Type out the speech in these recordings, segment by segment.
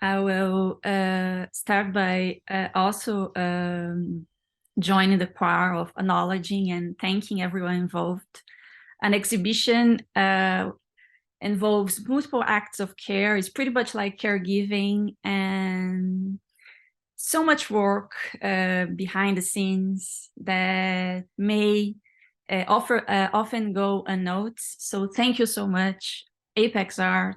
I will start by also joining the choir of acknowledging and thanking everyone involved. An exhibition involves multiple acts of care. It's pretty much like caregiving, and so much work behind the scenes that may often go unnoticed. So thank you so much, Apex Art,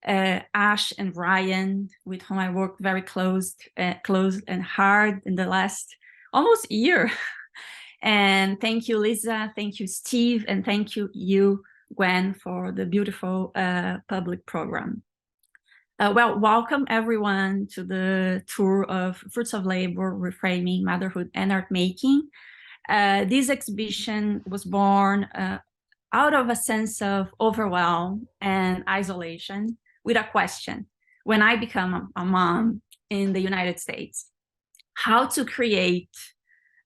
Ash and Ryan, with whom I worked very close and hard in the last almost year. And thank you, Lisa. Thank you, Steve. And thank you, Gwen, for the beautiful public program. Well, welcome everyone to the tour of Fruits of Labor, Reframing Motherhood and Artmaking. This exhibition was born out of a sense of overwhelm and isolation with a question. When I become a mom in the United States, how to create,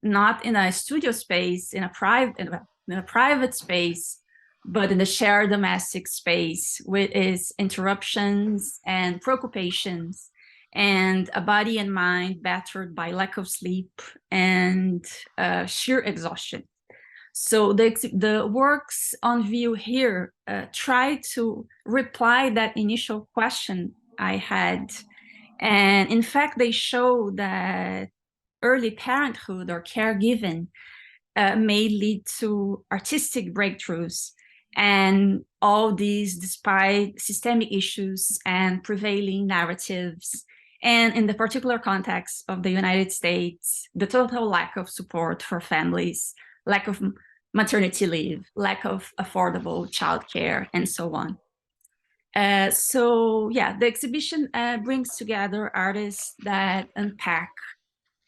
not in a studio space, in a private space, but in the shared domestic space with its interruptions and preoccupations, and a body and mind battered by lack of sleep and sheer exhaustion. So the works on view here try to reply that initial question I had. And in fact, they show that early parenthood or caregiving may lead to artistic breakthroughs. And all these despite systemic issues and prevailing narratives. And in the particular context of the United States, the total lack of support for families, lack of maternity leave, lack of affordable childcare, and so on. So yeah, the exhibition brings together artists that unpack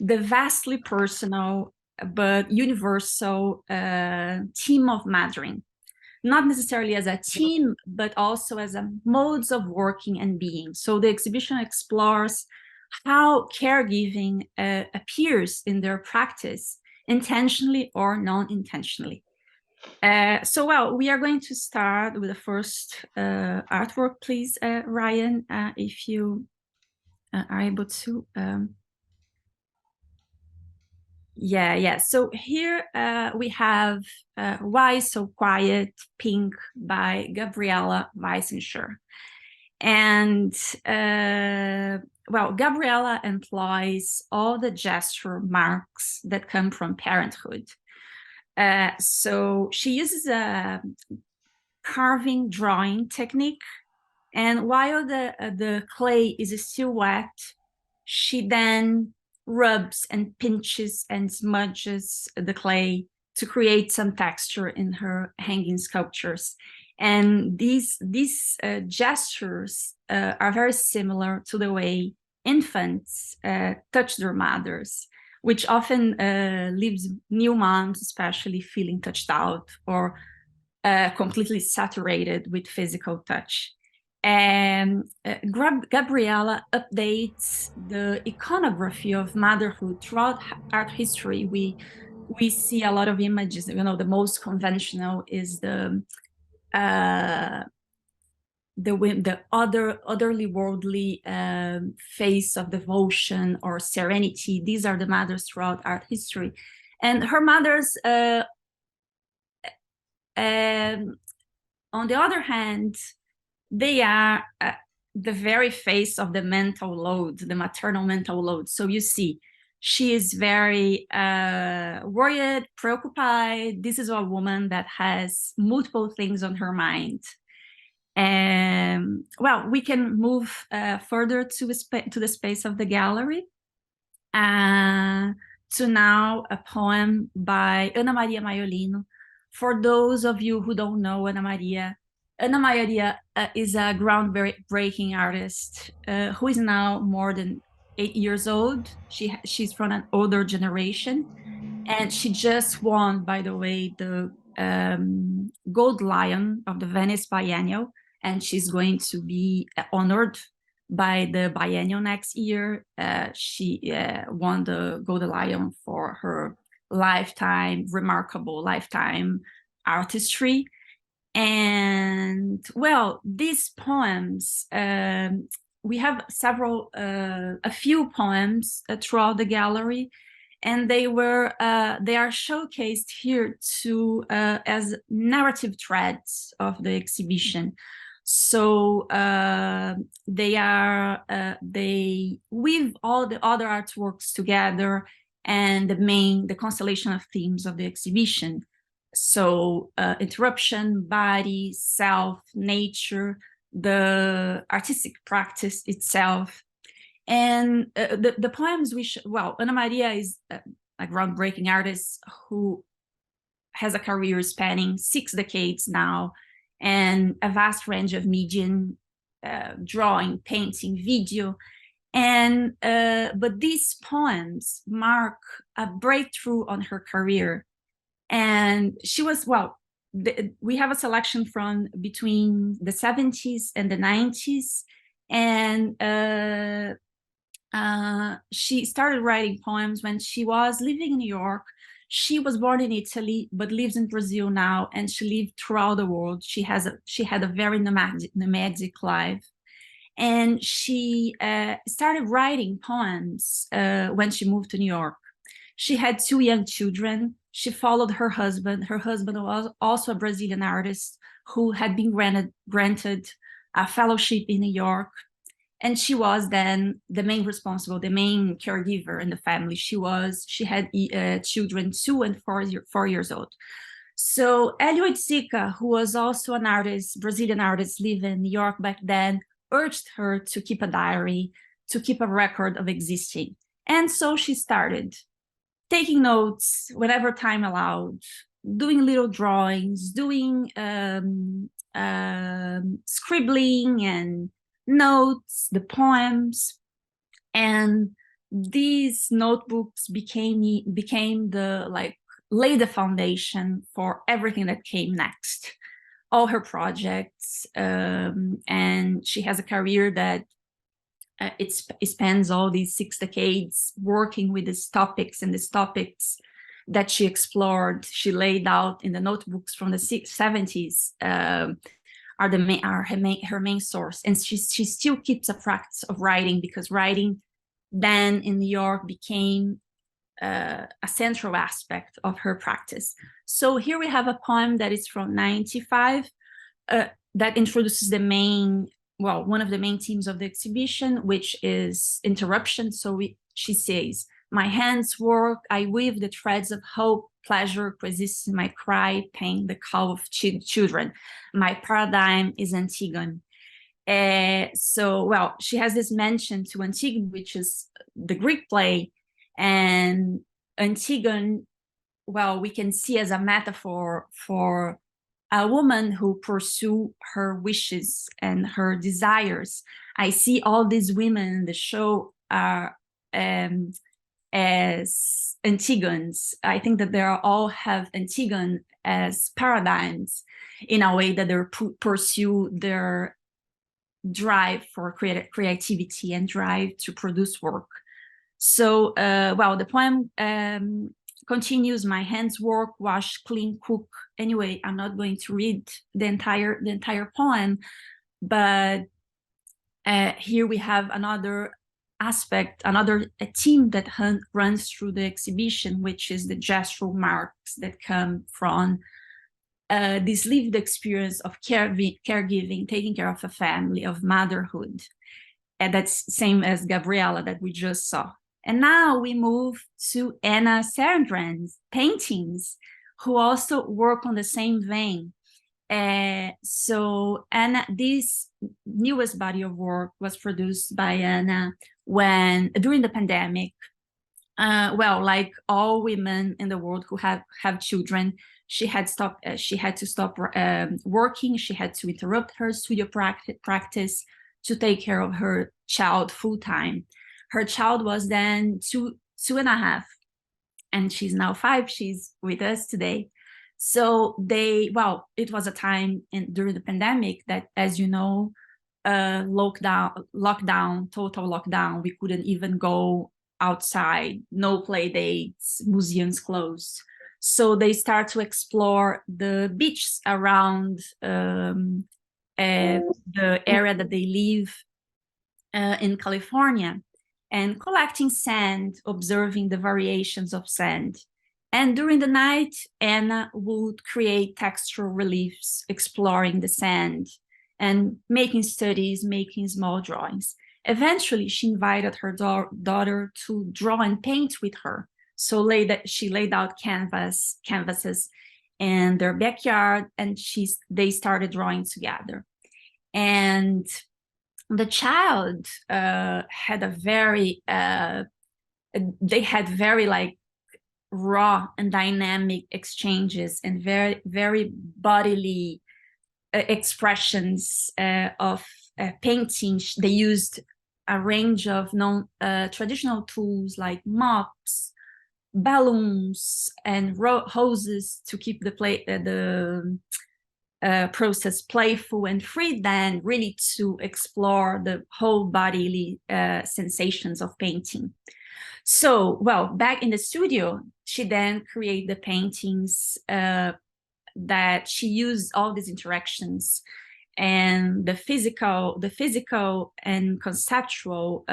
the vastly personal but universal theme of mothering, not necessarily as a team, but also as a modes of working and being. So the exhibition explores how caregiving appears in their practice, intentionally or non-intentionally. So, well, we are going to start with the first artwork, please, Ryan, if you are able to. Yeah. So here we have Why So Quiet, Pink by Gabriela Weissenscher. And, well, Gabriela employs all the gesture marks that come from parenthood. So she uses a carving drawing technique. And while the clay is still wet, she then rubs and pinches and smudges the clay to create some texture in her hanging sculptures. And these gestures are very similar to the way infants touch their mothers, which often leaves new moms especially feeling touched out or completely saturated with physical touch. And Gabriela updates the iconography of motherhood throughout art history. We see a lot of images. You know, the most conventional is the otherly face of devotion or serenity. These are the mothers throughout art history, and her mothers. On the other hand, they are the very face of the mental load, the maternal mental load. So you see, she is very worried, preoccupied. This is a woman that has multiple things on her mind. And well, we can move further to the space of the gallery. To now a poem by Ana Maria Maiolino. For those of you who don't know Ana Maria is a groundbreaking artist who is now more than 8 years old. She's from an older generation, and she just won, by the way, the Gold Lion of the Venice Biennial, and she's going to be honored by the biennial next year. She won the Gold Lion for her remarkable lifetime artistry. And well, these poems we have a few poems throughout the gallery, and they are showcased here to as narrative threads of the exhibition. So they weave all the other artworks together and the constellation of themes of the exhibition. So interruption, body, self, nature, the artistic practice itself. And the poems well, Ana Maria is a groundbreaking artist who has a career spanning 6 decades now, and a vast range of medium, drawing, painting, video. And but these poems mark a breakthrough on her career. And she was, well, we have a selection from between the 70s and the 90s. And she started writing poems when she was living in New York. She was born in Italy, but lives in Brazil now, and she lived throughout the world. She had a very nomadic life. And she started writing poems when she moved to New York. She had 2 young children. She followed her husband. Her husband was also a Brazilian artist who had been granted a fellowship in New York. And she was then the main caregiver in the family. She had children 2 and 4 years old. So Elio Itzica, who was also an artist, Brazilian artist living in New York back then, urged her to keep a diary, to keep a record of existing. And so she started taking notes whenever time allowed, doing little drawings, doing scribbling and notes, the poems. And these notebooks became the lay the foundation for everything that came next, all her projects. And she has a career that it spans all these 6 decades working with these topics, and these topics that she explored, she laid out in the notebooks from the 70s, are her main source. And she still keeps a practice of writing, because writing then in New York became a central aspect of her practice. So here we have a poem that is from 95 that introduces one of the main themes of the exhibition, which is interruption. So she says, "My hands work, I weave the threads of hope, pleasure, coexistence, my cry, pain, the call of children. My paradigm is Antigone." So she has this mention to Antigone, which is the Greek play. And Antigone, we can see as a metaphor for a woman who pursue her wishes and her desires. I see all these women in the show are as Antigones. I think that they all have Antigone as paradigms, in a way that they pursue their drive for creativity and drive to produce work. So, the poem continues, "My hands work, wash, clean, cook." Anyway, I'm not going to read the entire poem, but here we have another aspect, a theme that runs through the exhibition, which is the gestural marks that come from this lived experience of caregiving, taking care of a family, of motherhood. And that's same as Gabriela that we just saw. And now we move to Anna Sarandran's paintings, who also work on the same vein. So Anna, this newest body of work was produced by Anna during the pandemic. Like all women in the world who have children, she had to stop working. She had to interrupt her studio practice to take care of her child full time. Her child was then two and a half, and she's now 5. She's with us today. So it was a time during the pandemic that, as you know, lockdown, total lockdown. We couldn't even go outside, no play dates, museums closed. So they start to explore the beaches around the area that they live. in California and collecting sand, observing the variations of sand. And during the night, Anna would create textural reliefs, exploring the sand and making studies, making small drawings. Eventually, she invited her daughter to draw and paint with her. So she laid out canvases in their backyard, and they started drawing together. And the child had a very, they had very like raw and dynamic exchanges and very, very bodily expressions of painting. They used a range of non-traditional tools like mops, balloons, and hoses to keep the process playful and free, then really to explore the whole bodily sensations of painting. So, well, back in the studio, she then created the paintings that she used all these interactions and the physical and conceptual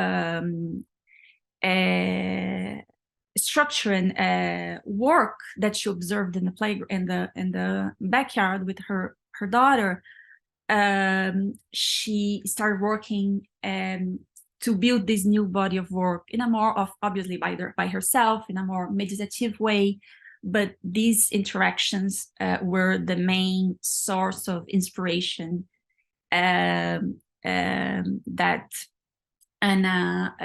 structure and work that she observed in the playground, in the backyard with her daughter. She started working to build this new body of work in a more of obviously by herself in a more meditative way. But these interactions were the main source of inspiration that Anna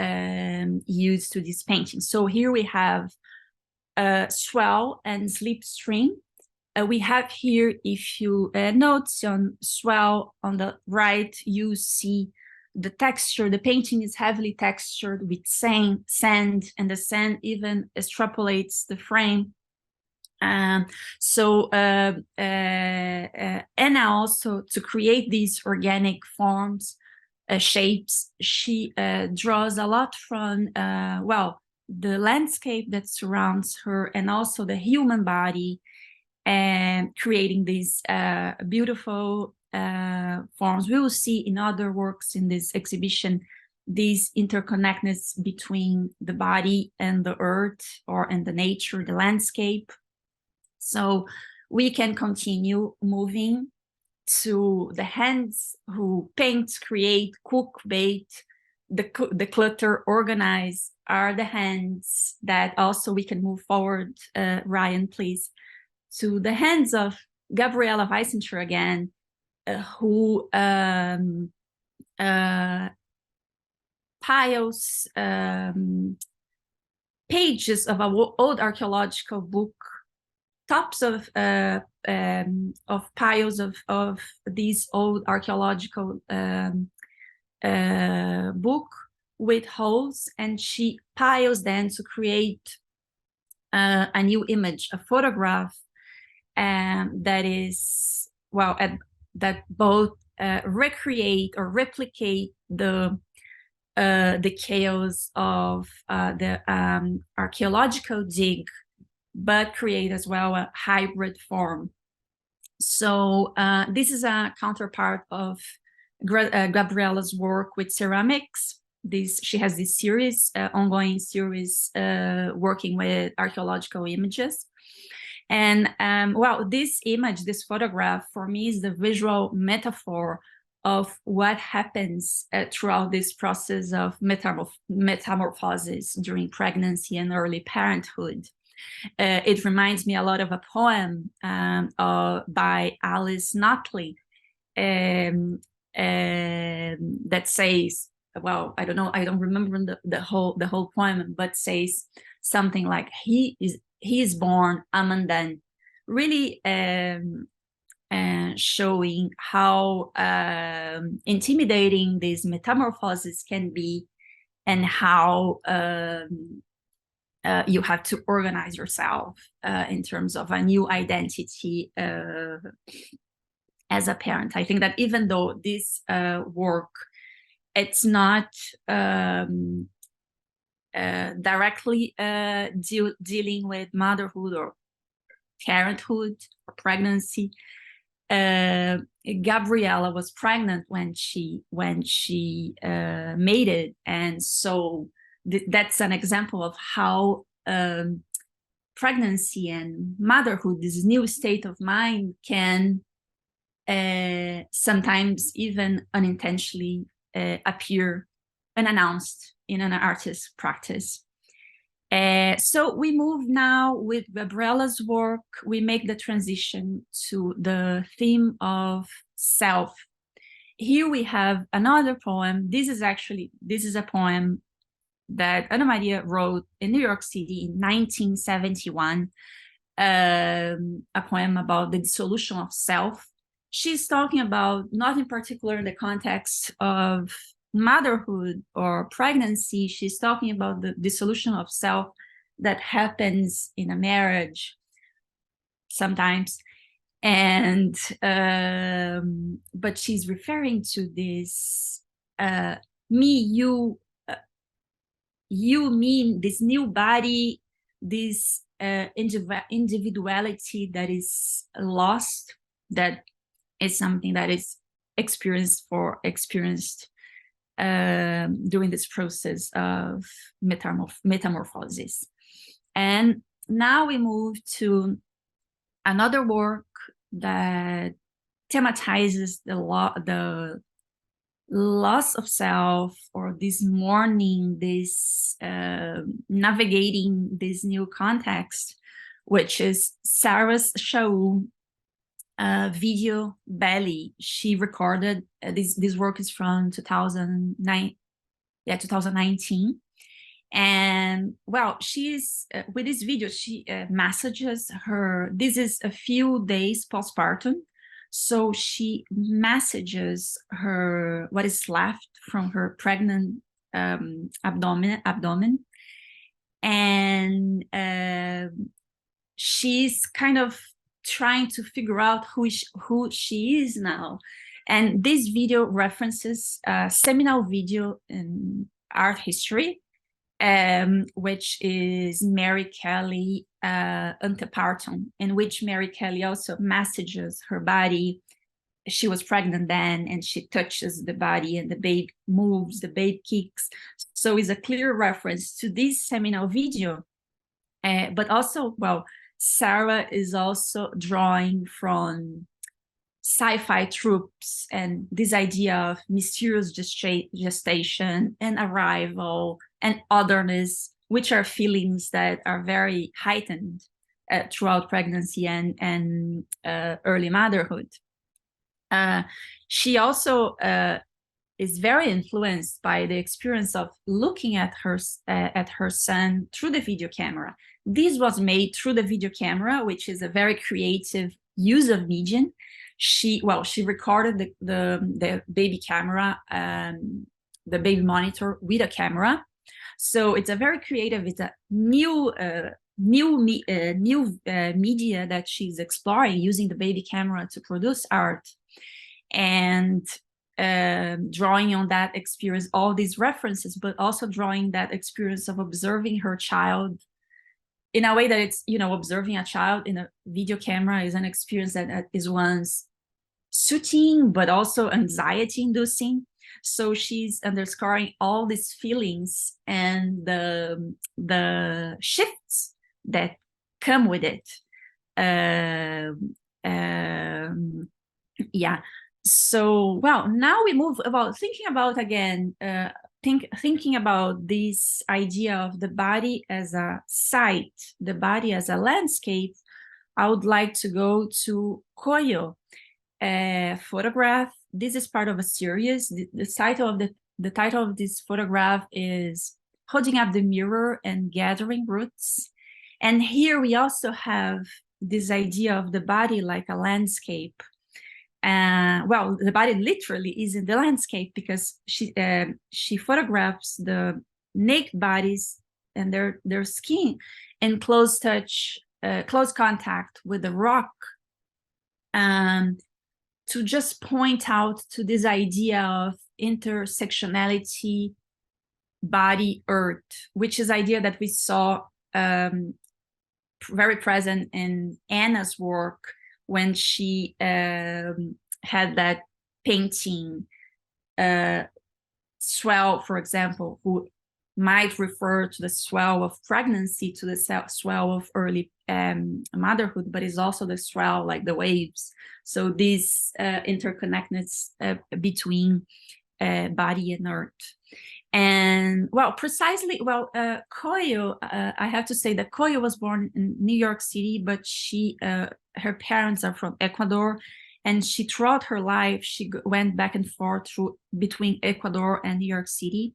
used to this painting. So here we have swell and slipstream. We have here, if you notice on swell on the right, you see the texture. The painting is heavily textured with sand, and the sand even extrapolates the frame. So Anna also, to create these organic forms, shapes, she draws a lot from, well, the landscape that surrounds her and also the human body, and creating these beautiful forms. We will see in other works in this exhibition these interconnectedness between the body and the earth, or in the nature, the landscape. So we can continue moving to the hands who paint, create, cook, bake, the clutter, organize, are the hands that also we can move forward. Ryan, please. To the hands of Gabriela Weissencher again, who piles pages of an old archaeological book, tops of piles of these old archaeological book with holes, and she piles them to create a new image, a photograph that is, well, that both recreate or replicate the chaos of the archaeological dig, but create as well a hybrid form. So this is a counterpart of Gabriela's work with ceramics. She has this series, ongoing series, working with archaeological images. And well, this image, this photograph, for me is the visual metaphor of what happens throughout this process of metamorphosis during pregnancy and early parenthood. It reminds me a lot of a poem by Alice Notley that says, well, I don't know, I don't remember the whole poem, but says something like, he is born Amandan, really showing how intimidating this metamorphosis can be, and how you have to organize yourself in terms of a new identity as a parent. I think that even though this work, it's not directly dealing with motherhood or parenthood or pregnancy, Gabriella was pregnant when she made it, and so that's an example of how pregnancy and motherhood, this new state of mind, can sometimes even unintentionally appear unannounced in an artist's practice. So we move now with Gabriella's work, we make the transition to the theme of self. Here we have another poem. This is a poem that Ana Maria wrote in New York City in 1971, a poem about the dissolution of self. She's talking about, not in particular in the context of motherhood or pregnancy, she's talking about the dissolution of self that happens in a marriage sometimes. And but she's referring to this me, you, me, this new body, this individuality that is lost, that is something that is experienced during this process of metamorphosis. And now we move to another work that thematizes the loss of self, or this mourning, this navigating this new context, which is Sarah's show, video Belly. She recorded this work is from 2019. And well, she's with this video, she messages her, this is a few days postpartum, so she messages her what is left from her pregnant abdomen, and she's kind of trying to figure out who she is now. And this video references a seminal video in art history, which is Mary Kelly Antepartum, in which Mary Kelly also messages her body. She was pregnant then, and she touches the body, and the babe moves, the babe kicks. So it's a clear reference to this seminal video. But also, well, Sarah is also drawing from sci-fi tropes and this idea of mysterious gestation and arrival and otherness, which are feelings that are very heightened throughout pregnancy and early motherhood. She also is very influenced by the experience of looking at her son through the video camera. This was made through the video camera, which is a very creative use of medium. She recorded the baby camera, the baby monitor with a camera. So it's a very creative, it's a new media that she's exploring, using the baby camera to produce art, and drawing on that experience, all these references, but also drawing that experience of observing her child in a way that it's, observing a child in a video camera is an experience that is once soothing, but also anxiety inducing. So she's underscoring all these feelings and the shifts that come with it. Yeah. So, well, now we move about thinking about again, thinking about this idea of the body as a site, the body as a landscape. I would like to go to Koyo, photograph. This is part of a series. The title of this photograph is Holding Up the Mirror and Gathering Roots. And here we also have this idea of the body like a landscape. Well, the body literally is in the landscape, because she photographs the naked bodies and their skin in close contact with the rock, to just point out to this idea of intersectionality, body, earth, which is idea that we saw very present in Anna's work, when she had that painting swell, for example, who might refer to the swell of pregnancy, to the swell of early motherhood, but is also the swell, like the waves. So this interconnectedness between body and earth. And well, precisely, well, Koyo, I have to say that Koyo was born in New York City, but her parents are from Ecuador, and she, throughout her life, she went back and forth between Ecuador and New York City.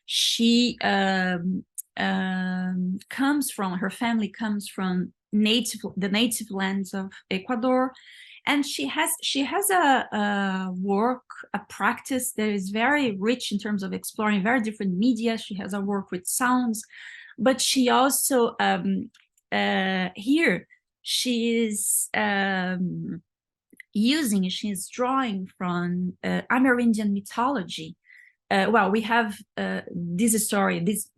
She comes from, her family comes from the native lands of Ecuador, and she has a work, a practice that is very rich in terms of exploring very different media. She has a work with sounds, but she also here she is she's drawing from Amerindian mythology. Well, we have this story, this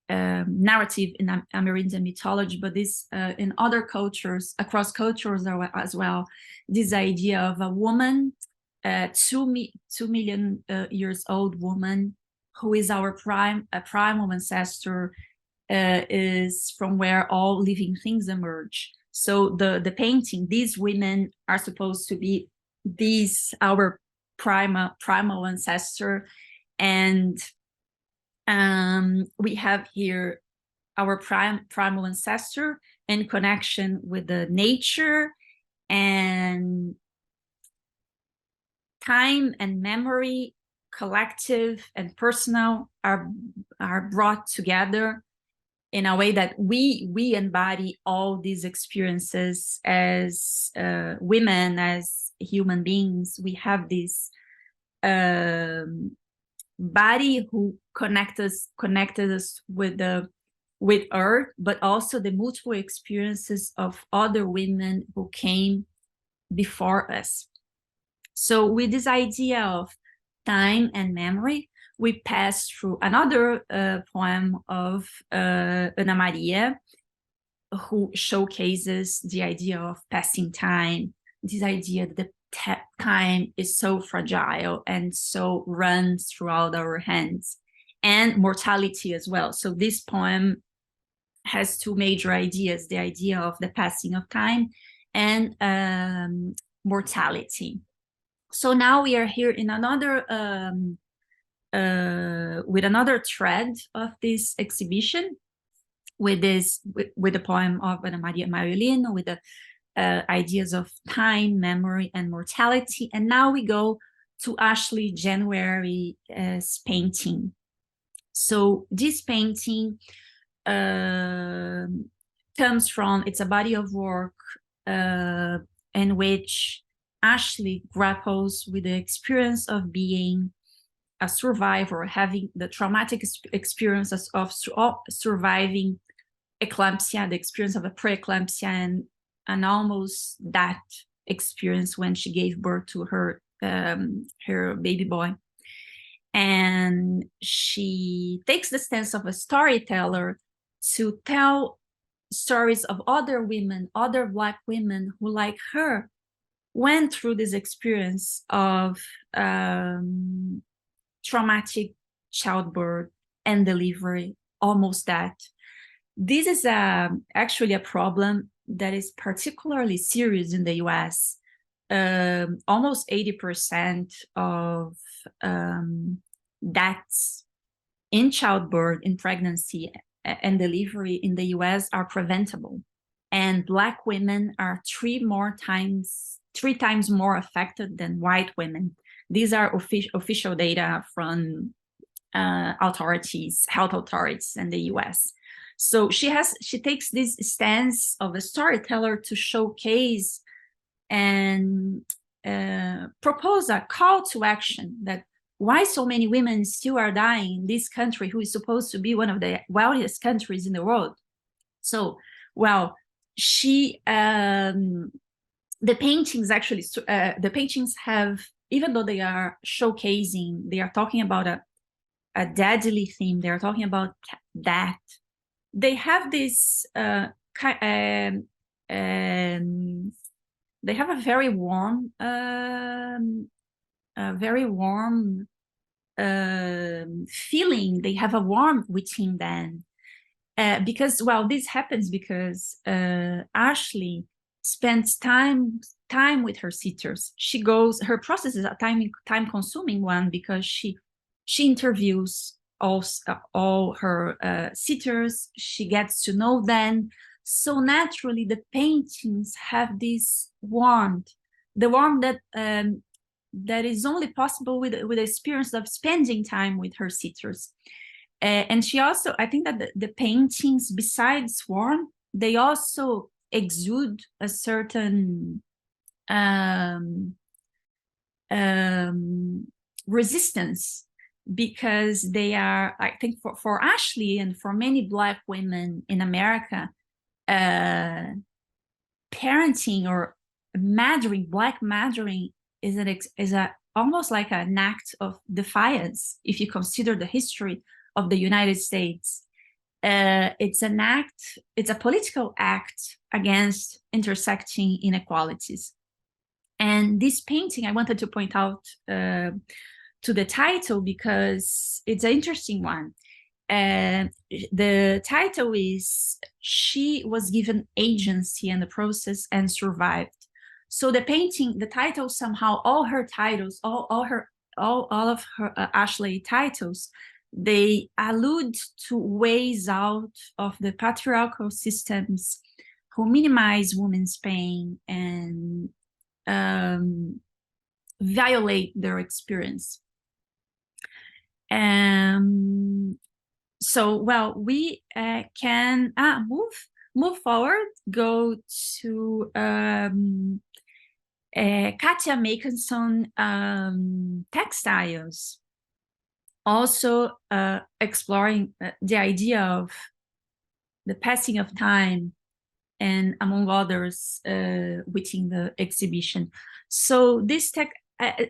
narrative in Amerindian mythology, but this in other cultures, across cultures as well, this idea of a woman, 2 million years old woman, who is our primal ancestor, is from where all living things emerge. So the painting, these women are supposed to be our primal ancestor, and we have here our primal ancestor in connection with the nature, and time and memory, collective and personal, are brought together in a way that we embody all these experiences as women, as human beings. We have this body who connected us with earth, but also the multiple experiences of other women who came before us. So with this idea of time and memory, we pass through another poem of Ana Maria, who showcases the idea of passing time, this idea that time is so fragile and so runs throughout our hands, and mortality as well. So this poem has two major ideas: the idea of the passing of time and mortality. So now we are here in another with another thread of this exhibition, with the poem of Ana Maria Mariolino, with the ideas of time, memory, and mortality. And now we go to Ashley January's painting. So this painting comes from, it's a body of work in which Ashley grapples with the experience of being a survivor, having the traumatic experiences of surviving eclampsia, the experience of a preeclampsia, and almost that experience when she gave birth to her baby boy. And she takes the stance of a storyteller to tell stories of other women, other Black women who, like her, went through this experience of traumatic childbirth and delivery, almost that. This is actually a problem that is particularly serious in the US. Almost 80% of deaths in childbirth, in pregnancy and delivery in the US are preventable. And Black women are 3 times more affected than white women. These are official data from health authorities in the US. So she takes this stance of a storyteller to showcase and propose a call to action, that why so many women still are dying in this country, who is supposed to be one of the wealthiest countries in the world. So, well, the paintings actually, the paintings have, even though they are showcasing, they are talking about a deadly theme, they are talking about death, they have this they have a very warm, feeling. They have a warmth within them. Because, well, this happens because Ashley spends time with her sitters. Her process is a time consuming one, because she interviews all her sitters. She gets to know them. So naturally, the paintings have this warmth, the warmth that is only possible with the experience of spending time with her sitters. And she also, I think that the paintings, besides warmth, they also exude a certain resistance, because they are, I think, for Ashley and for many Black women in America, parenting or Black mothering is almost like an act of defiance. If you consider the history of the United States, it's a political act against intersecting inequalities. And this painting, I wanted to point out to the title, because it's an interesting one. The title is "She Was Given Agency in the Process and Survived." So the painting, the title, somehow all her titles, all of her Ashley titles, they allude to ways out of the patriarchal systems who minimize women's pain and violate their experience. So, well, we can move forward, go to Katja Makinson textiles, also exploring the idea of the passing of time, and among others within the exhibition. So this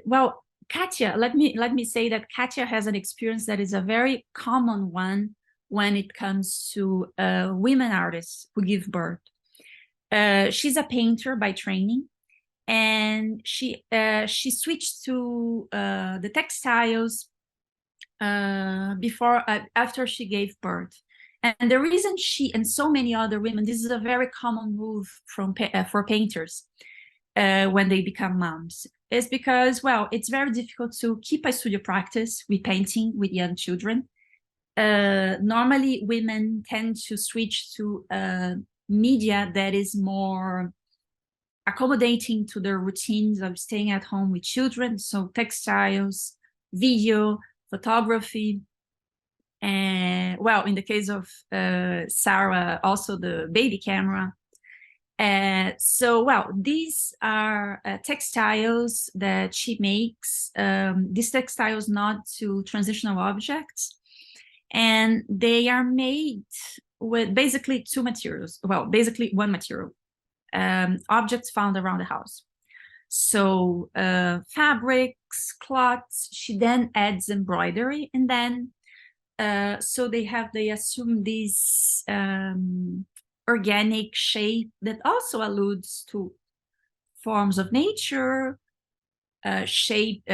well, Katja, let me say that Katja has an experience that is a very common one when it comes to women artists who give birth. She's a painter by training, and she switched to the textiles after she gave birth. And the reason she and so many other women, this is a very common move for painters when they become moms, is because, well, it's very difficult to keep a studio practice with painting with young children. Normally, women tend to switch to media that is more accommodating to their routines of staying at home with children. So textiles, video, photography, and, well, in the case of Sarah, also the baby camera. So, well, these are textiles that she makes. These textiles not to transitional objects, and they are made with basically two materials. Well, basically one material, objects found around the house. So fabrics, cloths. She then adds embroidery, and then so they assume this organic shape that also alludes to forms of nature, shape,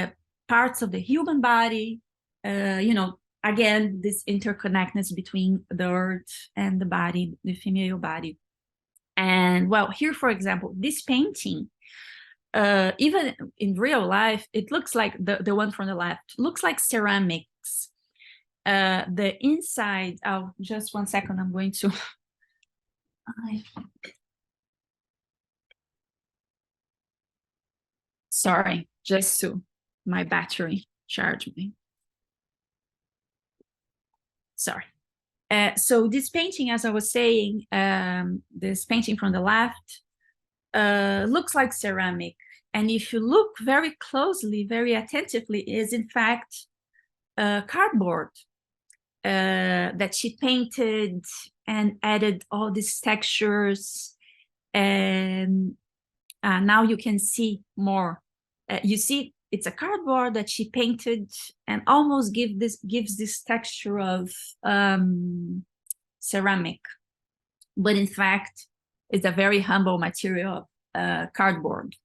parts of the human body. Again, this interconnectedness between the earth and the body, the female body. And, well, here, for example, this painting, even in real life, it looks like the one from the left looks like ceramics. The inside, oh, just one second, I'm going to sorry, just to my battery charge me. Sorry. So this painting, as I was saying, this painting from the left looks like ceramic. And if you look very closely, very attentively, is in fact cardboard that she painted and added all these textures. And now you can see more. You see, it's a cardboard that she painted and almost gives this texture of ceramic, but in fact, it's a very humble material cardboard.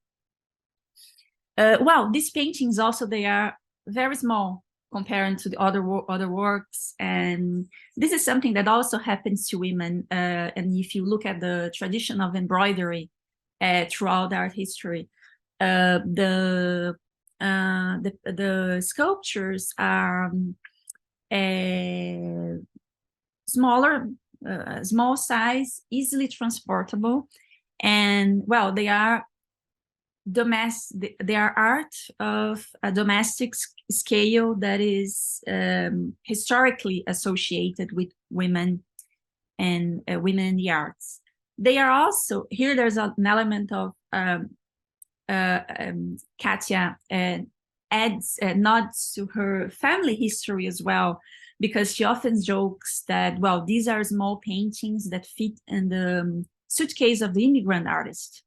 Well, these paintings also, they are very small compared to the other works, and this is something that also happens to women. And if you look at the tradition of embroidery throughout art history, the sculptures are smaller, small size, easily transportable, and well, they are they are art of a domestic scale that is historically associated with women and women in the arts. They are also, here there's an element of Katja adds nods to her family history as well, because she often jokes that, well, these are small paintings that fit in the suitcase of the immigrant artist.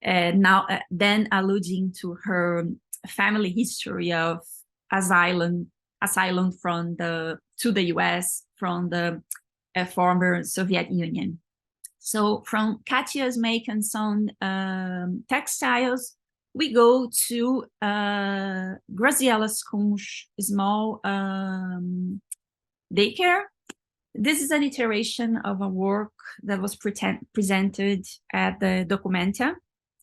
Then alluding to her family history of asylum to the US from the former Soviet Union. So from Katja's make and sewn textiles, we go to Graziella Skun's small daycare. This is an iteration of a work that was presented at the Documenta,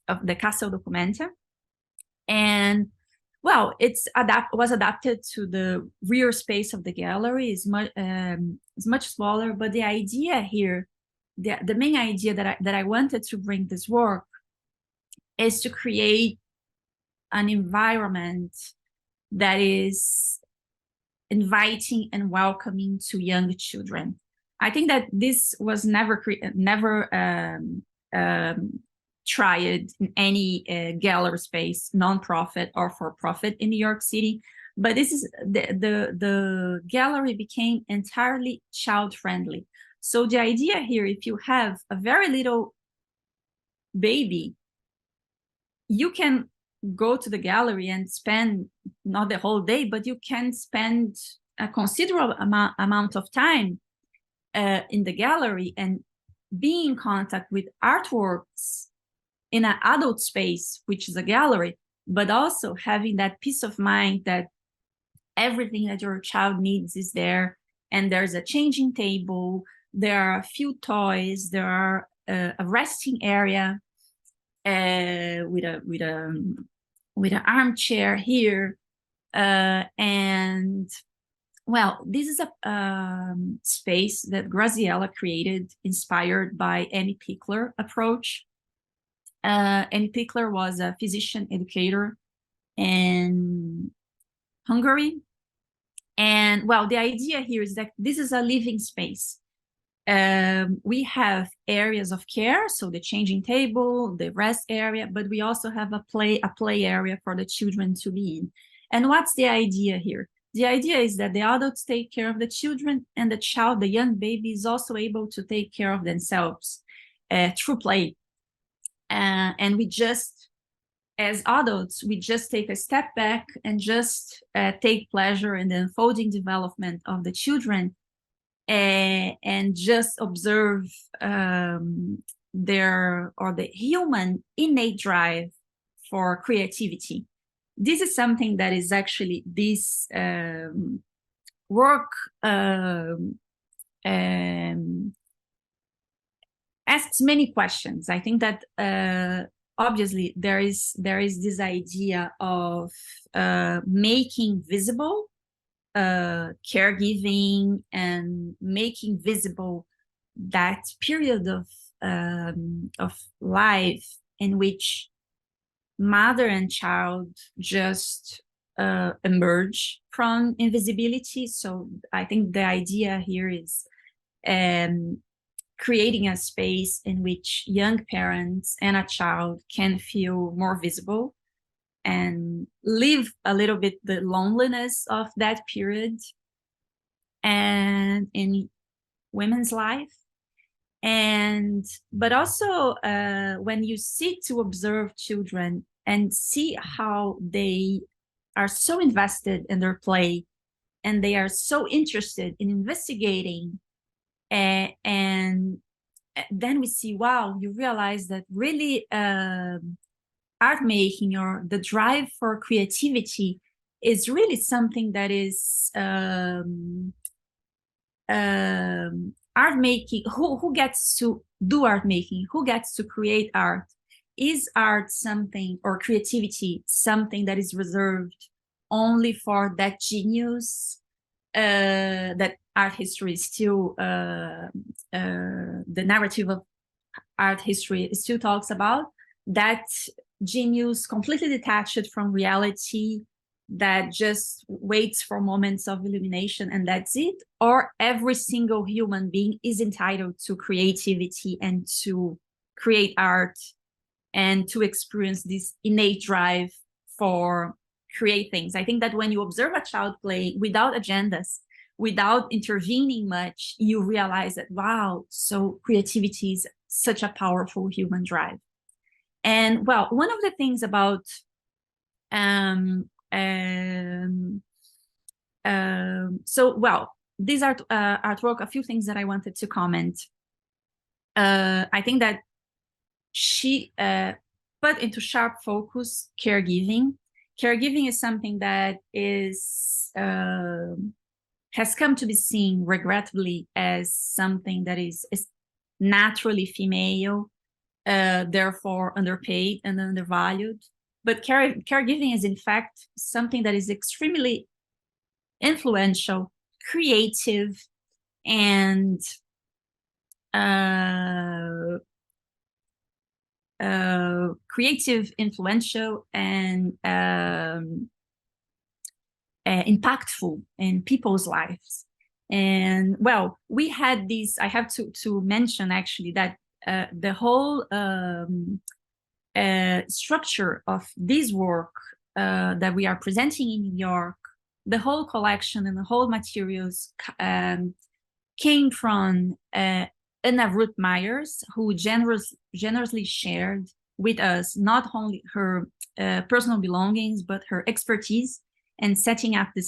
of the Castle Documenta. And well, was adapted to the rear space of the gallery. It's much smaller, but the idea here, the main idea that I wanted to bring this work is to create an environment that is inviting and welcoming to young children. I think that this was never tried in any gallery space, nonprofit or for-profit in New York City. But this is the gallery became entirely child-friendly. So the idea here, if you have a very little baby, you can go to the gallery and spend not the whole day, but you can spend a considerable amount of time in the gallery and be in contact with artworks in an adult space, which is a gallery, but also having that peace of mind that everything that your child needs is there, and there's a changing table, there are a few toys, there are a resting area with an armchair here, and well, this is a space that Graziella created, inspired by Amy Pickler approach. Amy Pickler was a physician educator in Hungary. And well, the idea here is that this is a living space. We have areas of care, so the changing table, the rest area, but we also have a play area for the children to be in. And what's the idea here? The idea is that the adults take care of the children, and the young baby is also able to take care of themselves through play. And we just, as adults, we just take a step back and just take pleasure in the unfolding development of the children, and just observe the human innate drive for creativity. This is something that is actually this work asks many questions. I think that obviously there is this idea of making visible caregiving and making visible that period of life in which mother and child just emerge from invisibility. So I think the idea here is creating a space in which young parents and a child can feel more visible and live a little bit the loneliness of that period and in women's life. But also when you sit to observe children and see how they are so invested in their play, and they are so interested in investigating and then we see, wow, you realize that really art making, or the drive for creativity, is really something that is art making. Who gets to do art making? Who gets to create art? Is art something, or creativity, something that is reserved only for that genius that art history is still, the narrative of art history still talks about, that genius completely detached from reality, that just waits for moments of illumination and that's it? Or every single human being is entitled to creativity and to create art and to experience this innate drive for create things? I think that when you observe a child play without agendas, without intervening much, you realize that, wow, so creativity is such a powerful human drive. And well, one of the things about so well, these are artwork, a few things that I wanted to comment. I think that she put into sharp focus caregiving. Caregiving is something that is has come to be seen, regrettably, as something that is naturally female, therefore underpaid and undervalued. But caregiving is, in fact, something that is extremely influential, creative, and creative, influential, and impactful in people's lives. And well, we had these, I have to mention actually that the whole structure of this work that we are presenting in New York, the whole collection and the whole materials came from Anna Ruth Myers, who generously shared with us not only her personal belongings, but her expertise in setting up the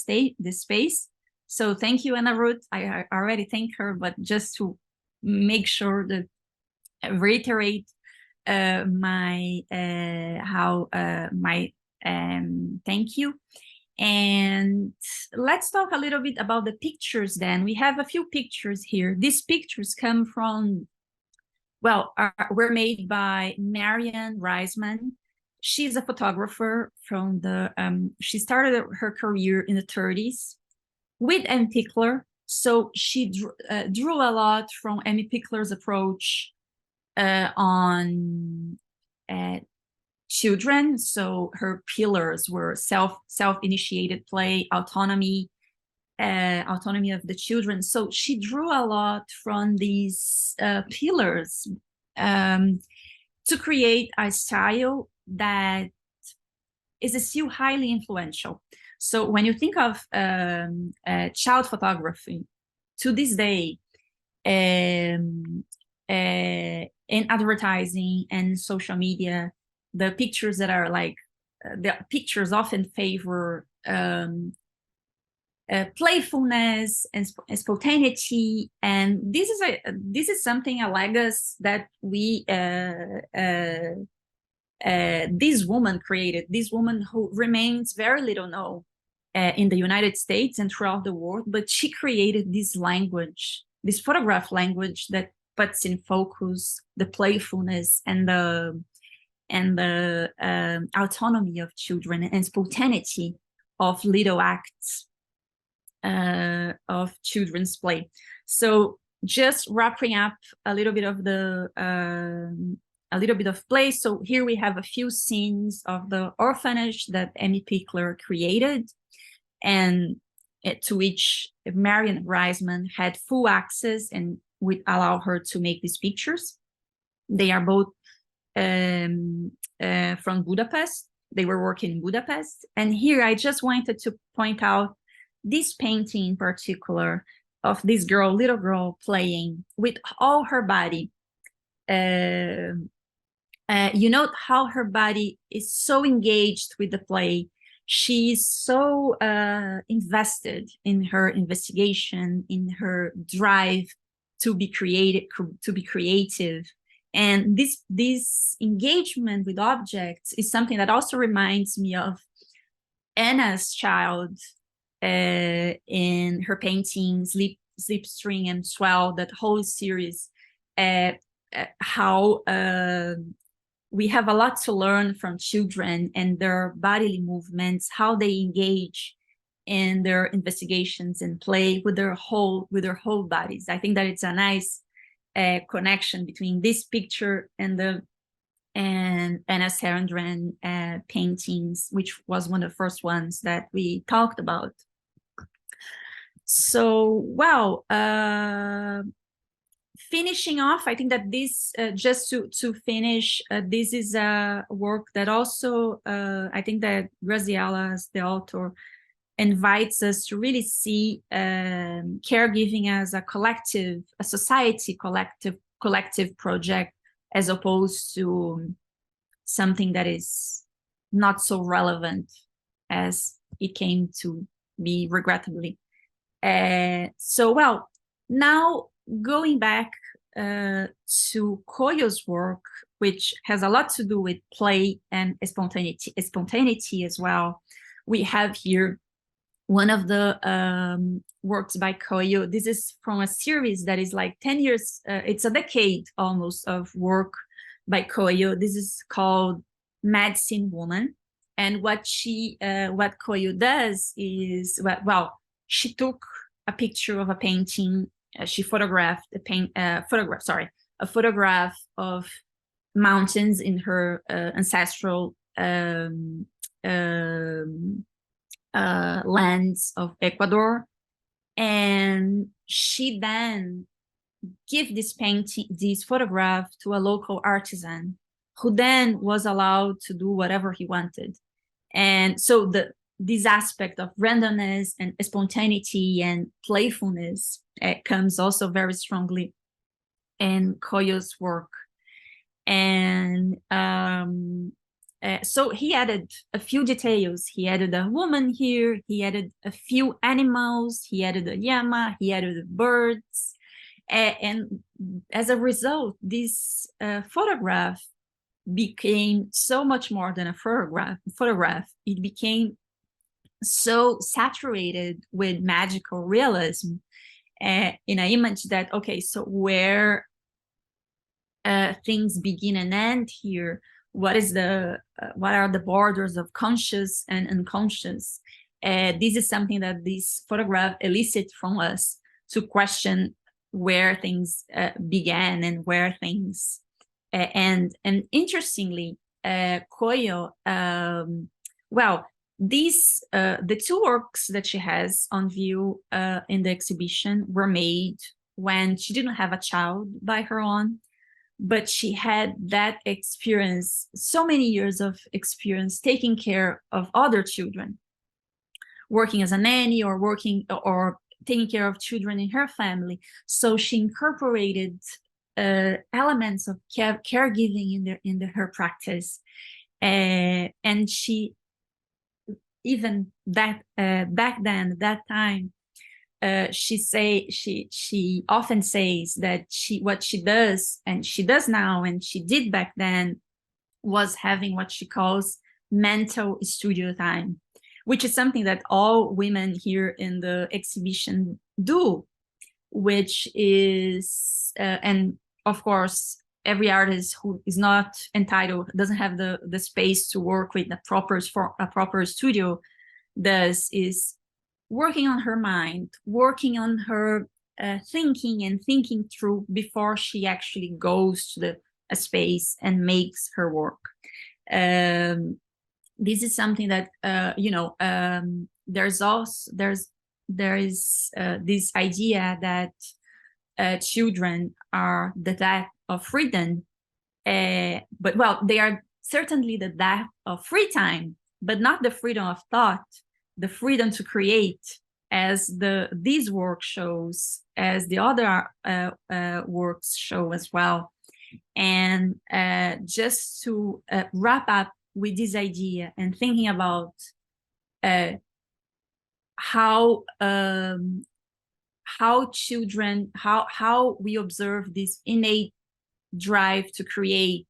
space. So thank you, Anna Ruth. I already thank her, but just to make sure that reiterate my thank you. And let's talk a little bit about the pictures then. We have a few pictures here. These pictures come from, well, were made by Marianne Reisman. She's a photographer from the, she started her career in the 30s with Amy Pickler. So she drew a lot from Amy Pickler's approach on children. So her pillars were self-initiated play, autonomy of the children. So she drew a lot from these pillars to create a style that is still highly influential. So when you think of child photography to this day, in advertising and social media, the pictures that are like, the pictures often favor playfulness and spontaneity, and this is something, a legacy that we this woman created. This woman who remains very little known in the United States and throughout the world, but she created this language, this photograph language that puts in focus the playfulness and the autonomy of children and spontaneity of little acts of children's play. So just wrapping up a little bit of the play. So here we have a few scenes of the orphanage that Amy Pickler created, and to which Marianne Reisman had full access and would allow her to make these pictures. They are both from Budapest. They were working in Budapest. And here I just wanted to point out this painting in particular of this girl, little girl, playing with all her body. You note how her body is so engaged with the play. She's so invested in her investigation, in her drive to be creative. And this engagement with objects is something that also reminds me of Anna's child in her painting Sleep String and Swell, that whole series, how we have a lot to learn from children and their bodily movements, how they engage in their investigations and play with their whole bodies. I think that it's a nice connection between this picture and Anna Sarandran paintings, which was one of the first ones that we talked about. So, well, finishing off, I think that this, just to finish, this is a work that also, I think that Graziella, as the author, invites us to really see caregiving as a collective, a society collective project, as opposed to something that is not so relevant as it came to be, regrettably. So, well, now going back to Coyo's work, which has a lot to do with play and spontaneity as well. We have here one of the works by Coyo. This is from a series that is like 10 years, it's a decade almost of work by Coyo. This is called Medicine Woman. And what Coyo does is, well, she took a picture of a painting. She photographed a photograph of mountains in her ancestral lands of Ecuador, and she then gave this photograph to a local artisan, who then was allowed to do whatever he wanted. And so this aspect of randomness and spontaneity and playfulness comes also very strongly in Coyo's work. And so he added a few details. He added a woman here, he added a few animals, he added a llama, he added birds. And as a result, this photograph became so much more than a photograph. It became so saturated with magical realism in an image that, okay, so where things begin and end here, what are the borders of conscious and unconscious? This is something that this photograph elicits from us, to question where things began and where things end. And interestingly, Coyo, well, the two works that she has on view in the exhibition were made when she didn't have a child by her own, but she had that experience, so many years of experience taking care of other children, working as a nanny or taking care of children in her family. So she incorporated elements of caregiving in her practice, and she, even back then, that time, she often says that what she does, and she does now, and she did back then, was having what she calls mental studio time, which is something that all women here in the exhibition do, which is, and of course, every artist who is not entitled, doesn't have the space to work with a proper studio, is working on her mind, working on her thinking through before she actually goes to a space and makes her work. This is something that there is this idea that children are the death of freedom, but well, they are certainly the death of free time, but not the freedom of thought, the freedom to create, as these work shows, as the other works show as well. And just to wrap up with this idea and thinking about how how children, how we observe this innate drive to create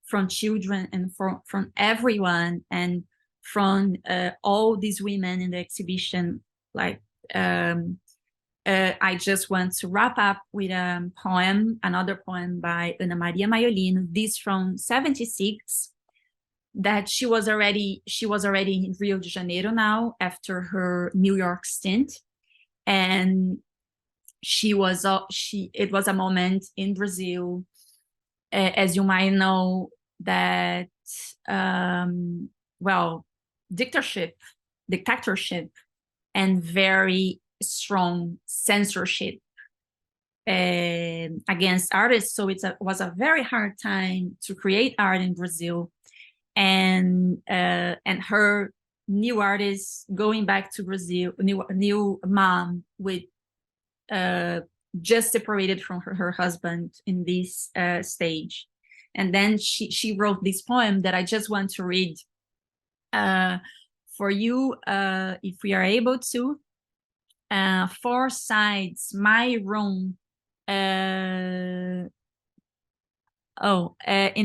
from children and from everyone, and from all these women in the exhibition. Like, I just want to wrap up with a poem, another poem by Ana Maria Maiolino, this from 1976, that she was already in Rio de Janeiro now after her New York stint. And it was a moment in Brazil, as you might know, that well, dictatorship and very strong censorship against artists. So it was a very hard time to create art in Brazil. And her new artist going back to Brazil, new mom with just separated from her husband in this stage. And then she wrote this poem that I just want to read for you, if we are able to. 4 sides, my room. In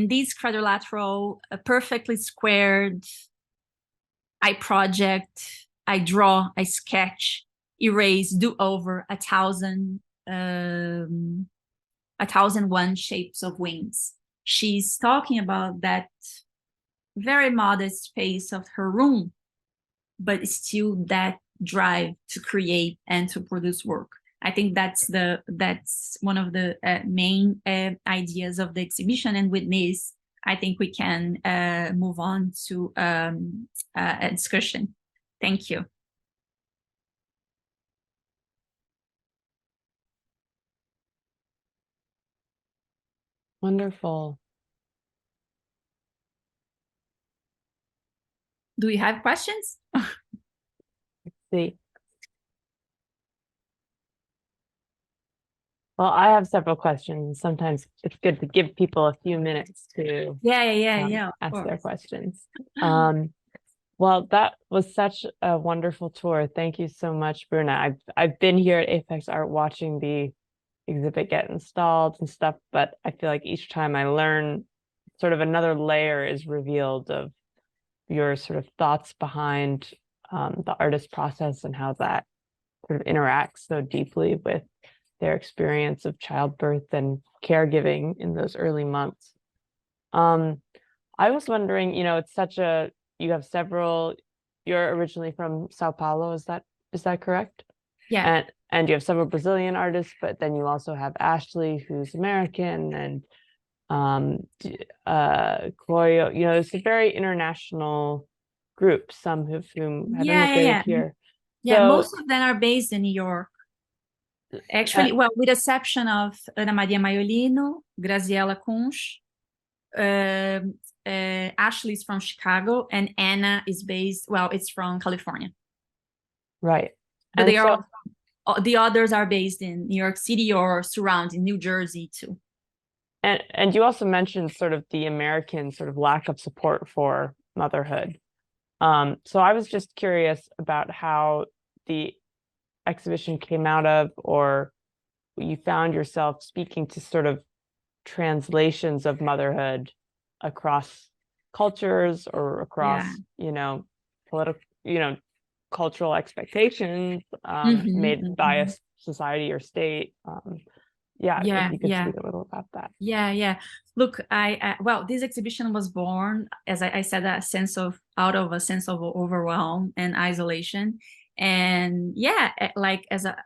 this quadrilateral, perfectly squared, I project, I draw, I sketch, erase, do over 1,001 shapes of wings. She's talking about that very modest space of her room, but still that drive to create and to produce work. I think that's one of the main ideas of the exhibition. And with this, I think we can move on to a discussion. Thank you. Wonderful. Do we have questions? Let's see. Well, I have several questions. Sometimes it's good to give people a few minutes to ask their questions. Well, that was such a wonderful tour. Thank you so much, Bruna. I've been here at Apex Art watching the exhibit get installed and stuff, but I feel like each time I learn, sort of another layer is revealed of your sort of thoughts behind the artist process and how that sort of interacts so deeply with their experience of childbirth and caregiving in those early months. I was wondering, it's such a, you have several, you're originally from Sao Paulo, is that correct? Yeah. And you have several Brazilian artists, but then you also have Ashley, who's American, and Koyo, it's a very international group, some of whom have immigrated here. Yeah, so, most of them are based in New York. Actually, well, with the exception of Ana Maria Maiolino, Graziella Kunsch, Ashley is from Chicago, and Anna is it's from California. Right. But they are the others are based in New York City or surrounding New Jersey too. And you also mentioned sort of the American sort of lack of support for motherhood. So I was just curious about how the exhibition came out of, or you found yourself speaking to sort of translations of motherhood across cultures or across, political, cultural expectations made by a society or state. If you could speak a little about that. Look, well, this exhibition was born, as I said, out of a sense of overwhelm and isolation. And like as a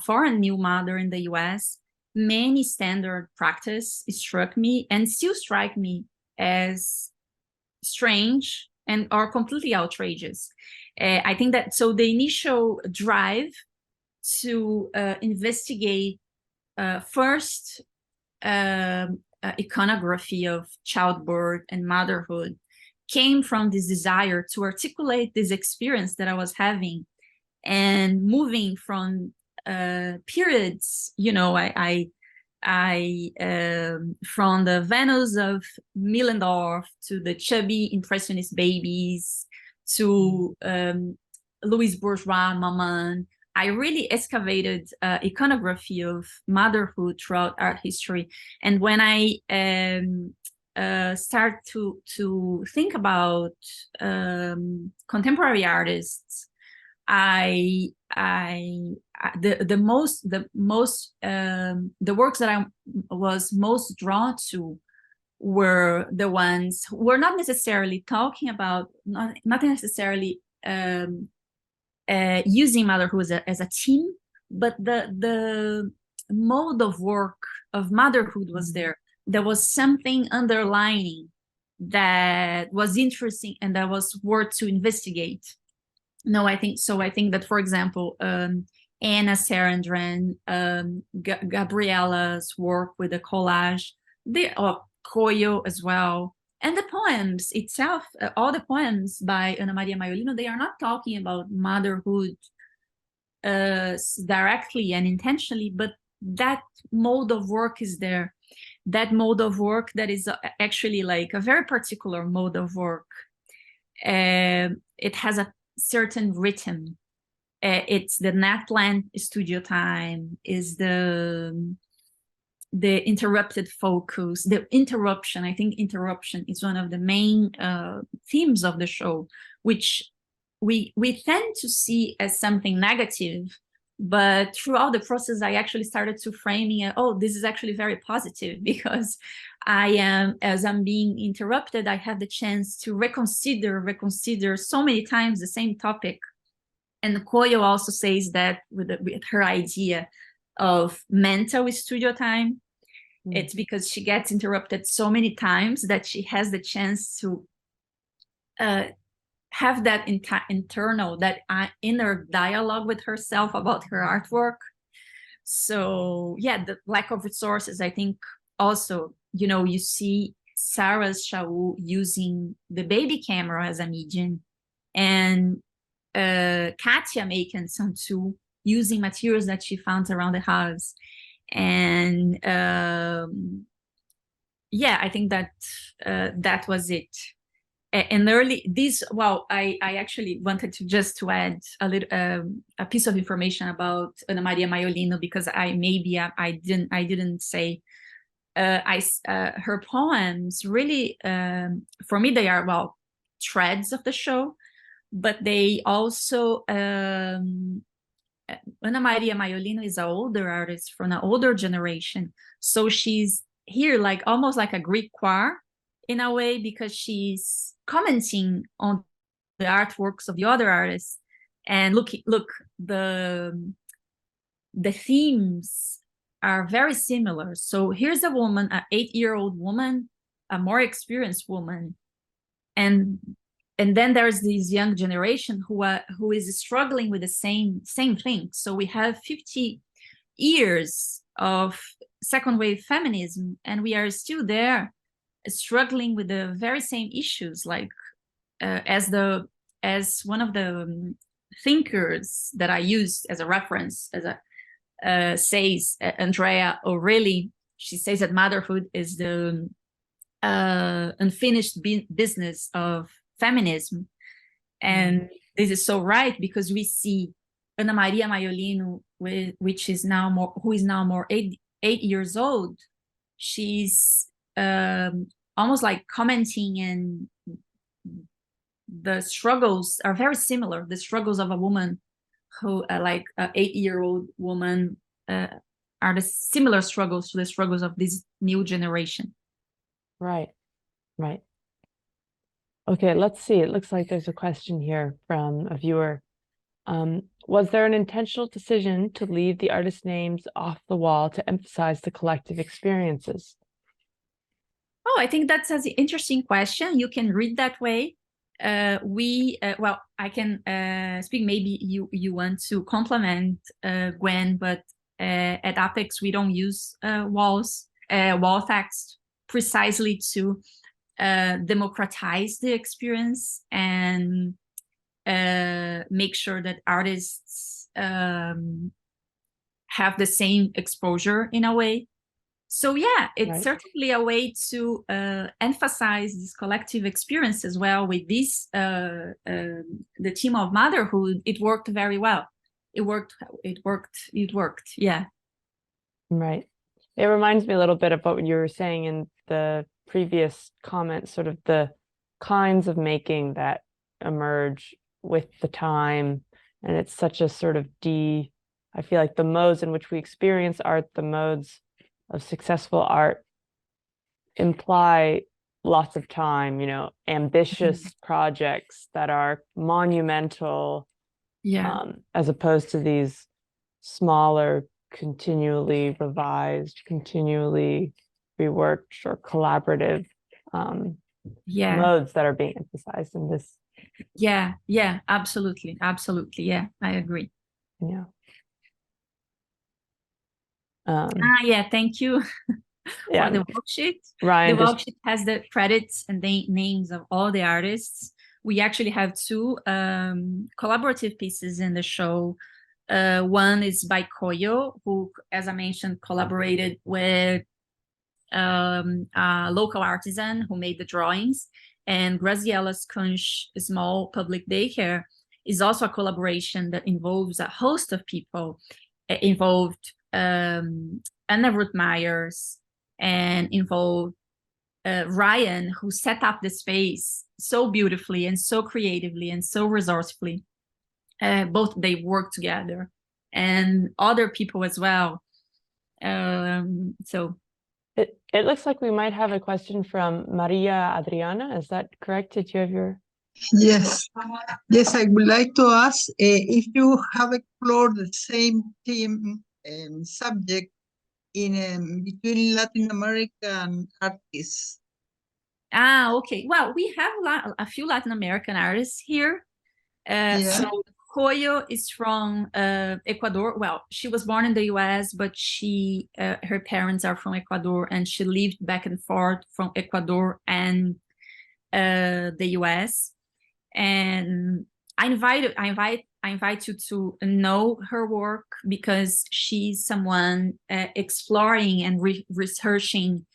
foreign new mother in the US, many standard practice struck me and still strike me as strange or completely outrageous. I think that so the initial drive to investigate first iconography of childbirth and motherhood came from this desire to articulate this experience that I was having, and moving from periods, from the Venus of Millendorf to the chubby impressionist babies to Louise Bourgeois Maman, I really excavated iconography of motherhood throughout art history. And when I start to think about contemporary artists, the works that I was most drawn to were the ones who were not necessarily talking about, not necessarily using motherhood as a theme, but the mode of work of motherhood was there. There was something underlining that was interesting and that was worth to investigate. No, I think so. I think that, for example, Anna Sarandran, Gabriella's work with the collage, Coyo as well, and the poems itself, all the poems by Ana Maria Maiolino, they are not talking about motherhood directly and intentionally, but that mode of work is there. That mode of work that is actually like a very particular mode of work. It has a certain rhythm. It's the NetLand studio time, is the interrupted focus, the interruption. I think interruption is one of the main themes of the show, which we tend to see as something negative, but throughout the process, I actually started to framing it, oh, this is actually very positive, because as I'm being interrupted, I have the chance to reconsider so many times the same topic. And Koyo also says that with her idea of mental studio time, it's because she gets interrupted so many times that she has the chance to have that internal, that inner dialogue with herself about her artwork. So yeah, the lack of resources, I think also, you see Sarah's Shaul using the baby camera as a medium, and Katya making some too, using materials that she found around the house. And yeah, I think that that was it. And early this, well, I actually wanted to add a little a piece of information about Ana Maria Maiolino, because I didn't say her poems really, for me, they are, well, threads of the show, but they also Ana Maria Maiolino is an older artist from an older generation, so she's here like almost like a Greek choir in a way, because she's commenting on the artworks of the other artists. And look, the themes are very similar. So here's a woman, an 8-year-old woman, a more experienced woman, and then there's this young generation who is struggling with the same thing. So we have 50 years of second wave feminism, and we are still there struggling with the very same issues, like as one of the thinkers that I used as a reference, says, Andrea O'Reilly. She says that motherhood is the unfinished business of feminism, and this is so right, because we see Ana Maria Maiolino, who is now more 8 years old. She's almost like commenting, and the struggles are very similar. The struggles of a woman who, like an 8-year-old woman, are the similar struggles to the struggles of this new generation. Right. Okay, let's see. It looks like there's a question here from a viewer. Was there an intentional decision to leave the artist names off the wall to emphasize the collective experiences? Oh, I think that's an interesting question. You can read that way. Well, I can speak. Maybe you want to compliment Gwen, but at Apex we don't use wall text, precisely to democratize the experience and make sure that artists have the same exposure in a way. So yeah, it's certainly a way to emphasize this collective experience as well. With this, the theme of motherhood, it worked very well. it worked. Yeah. Right. It reminds me a little bit of what you were saying in the previous comment, sort of the kinds of making that emerge with the time. And it's such a sort of I feel like the modes in which we experience art, the modes of successful art imply lots of time, you know, ambitious projects that are monumental, as opposed to these smaller, continually revised, continually reworked or collaborative modes that are being emphasized in this. Yeah, absolutely. Yeah, I agree. Yeah. Yeah, thank you for the worksheet. Ryan, the worksheet has the credits and the names of all the artists. We actually have two collaborative pieces in the show. One is by Koyo, who, as I mentioned, collaborated with a local artisan who made the drawings. And Graziella's Kunsh Small Public Daycare is also a collaboration that involves a host of people. It involved Anna Ruth Myers, and involved Ryan, who set up the space so beautifully and so creatively and so resourcefully. Both they work together, and other people as well. So it looks like we might have a question from Maria Adriana. Is that correct? Did you have your... Yes, I would like to ask if you have explored the same theme and subject in between Latin American artists. Okay. Well, we have a few Latin American artists here. So Koyo is from Ecuador. Well, she was born in the US, but her parents are from Ecuador, and she lived back and forth from Ecuador and the US. And I invite you to know her work, because she's someone exploring and researching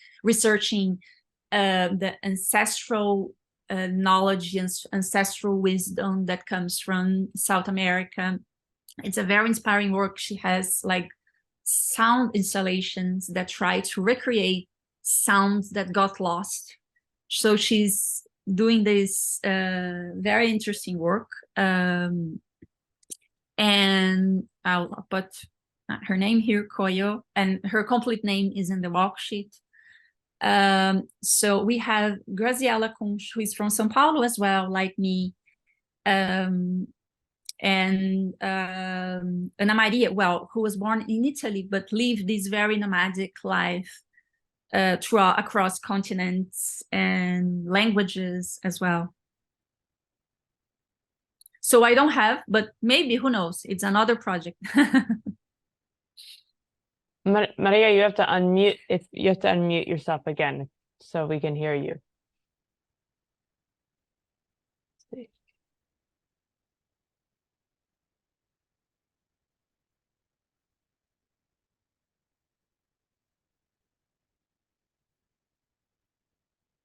the ancestral knowledge and ancestral wisdom that comes from South America. It's a very inspiring work. She has like sound installations that try to recreate sounds that got lost. So she's doing this very interesting work. And I'll put her name here, Koyo, and her complete name is in the worksheet. So we have Graziella Kunsch, who is from São Paulo as well, like me. And Ana Maria, well, who was born in Italy, but lived this very nomadic life across continents and languages as well. So I don't have, but maybe, who knows? It's another project. Maria, you have to unmute yourself again so we can hear you.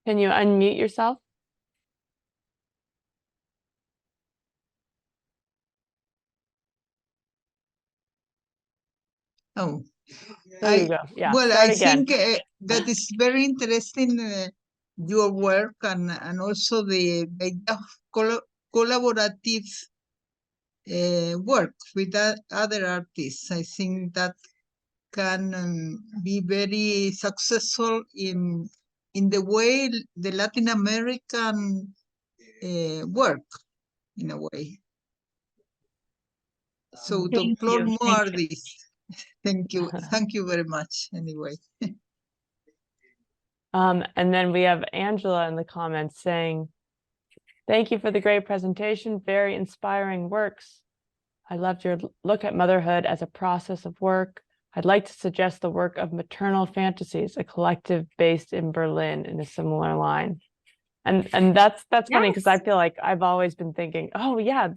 Can you unmute yourself? Oh, there you go. Yeah. Well, I think that is very interesting, your work, and also the idea of collaborative work with other artists. I think that can be very successful in the way the Latin American work, in a way. So to explore more this. Thank you. Thank you very much, anyway. And then we have Angela in the comments saying, thank you for the great presentation. Very inspiring works. I loved your look at motherhood as a process of work. I'd like to suggest the work of Maternal Fantasies, a collective based in Berlin, in a similar line. And that's funny, because I feel like I've always been thinking, oh yeah,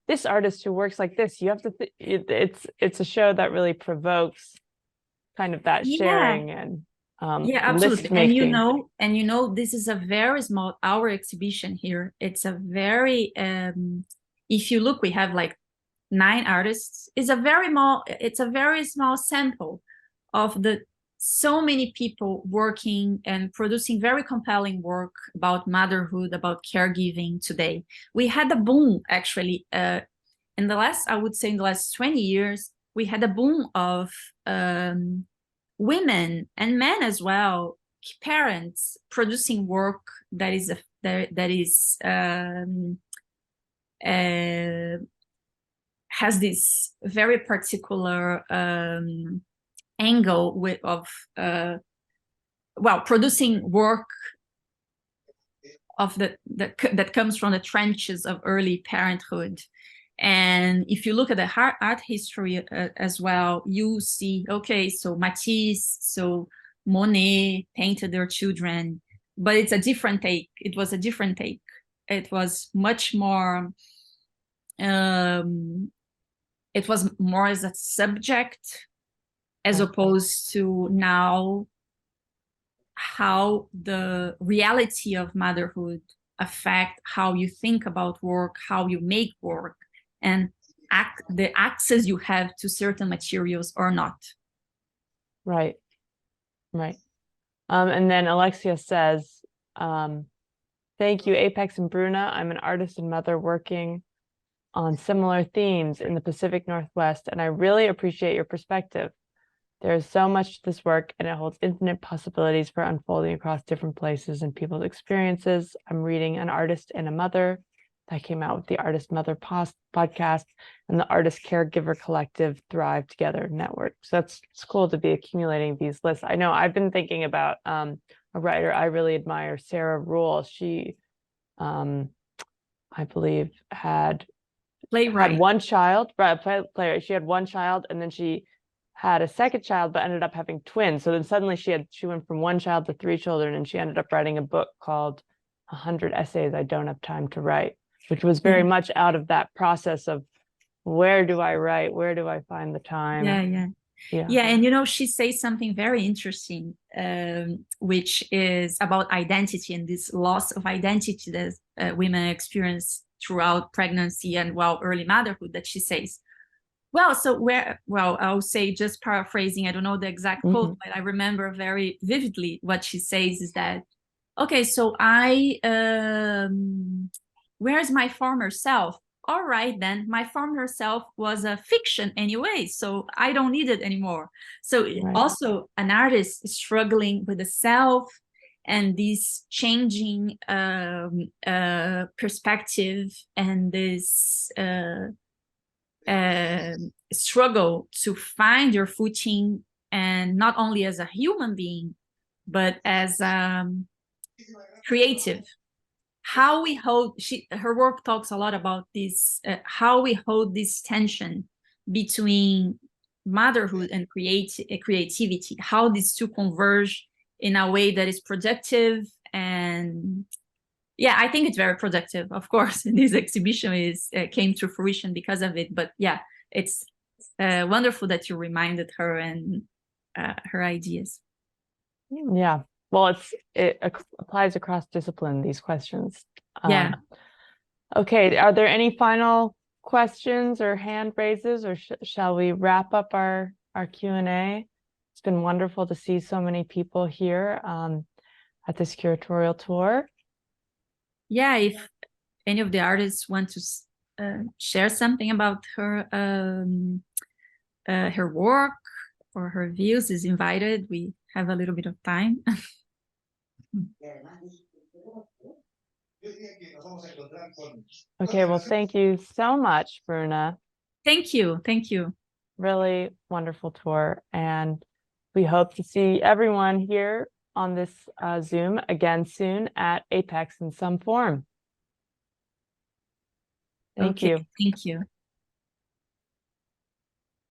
this artist who works like this, you have to it's a show that really provokes kind of that sharing and absolutely. And you know this is a very small, our exhibition here, it's a very if you look, we have like 9 artists is a very small sample of the so many people working and producing very compelling work about motherhood, about caregiving today. We had a boom, actually, in the last 20 years, we had a boom of women and men as well, parents producing work that has this very particular angle of producing work of that comes from the trenches of early parenthood. And if you look at the art history as well, you see, okay, so Matisse, so Monet painted their children, but it's a different take. It was a different take. It was much more, it was more as a subject, as opposed to now how the reality of motherhood affect how you think about work, how you make work, and the access you have to certain materials or not. Right. And then Alexia says, thank you, Apex and Bruna. I'm an artist and mother working on similar themes in the Pacific Northwest, and I really appreciate your perspective. There is so much to this work, and it holds infinite possibilities for unfolding across different places and people's experiences. I'm reading An Artist and a Mother that came out with the Artist Mother podcast and the Artist Caregiver Collective Thrive Together Network. So it's cool to be accumulating these lists. I know I've been thinking about a writer I really admire, Sarah Ruhl. She, I believe, had one child, playwright. She had one child, and then she had a second child, but ended up having twins. So then suddenly she went from one child to 3 children, and she ended up writing a book called 100 Essays I Don't Have Time to Write, which was very much out of that process of where do I write? Where do I find the time? Yeah. And she says something very interesting, which is about identity and this loss of identity that women experience throughout pregnancy and early motherhood, that she says, I'll say, just paraphrasing, I don't know the exact quote, but I remember very vividly what she says is that, okay, so where's my former self? All right, then my former self was a fiction anyway, so I don't need it anymore. So also an artist is struggling with the self and this changing perspective and this struggle to find your footing, and not only as a human being, but as creative. How we hold, her work talks a lot about this, how we hold this tension between motherhood and creativity, how these two converge in a way that is productive. And I think it's very productive. Of course, this exhibition came to fruition because of it. But it's wonderful that you reminded her and her ideas. Yeah. Well, it applies across discipline, these questions. Okay. Are there any final questions or hand raises, or shall we wrap up our Q&A? It's been wonderful to see so many people here at this curatorial tour. Yeah, if any of the artists want to share something about her her work or her views, is invited. We have a little bit of time. Okay, well, thank you so much, Bruna. Thank you. Really wonderful tour, and we hope to see everyone here on this Zoom again soon at Apex in some form. Thank you. Thank you.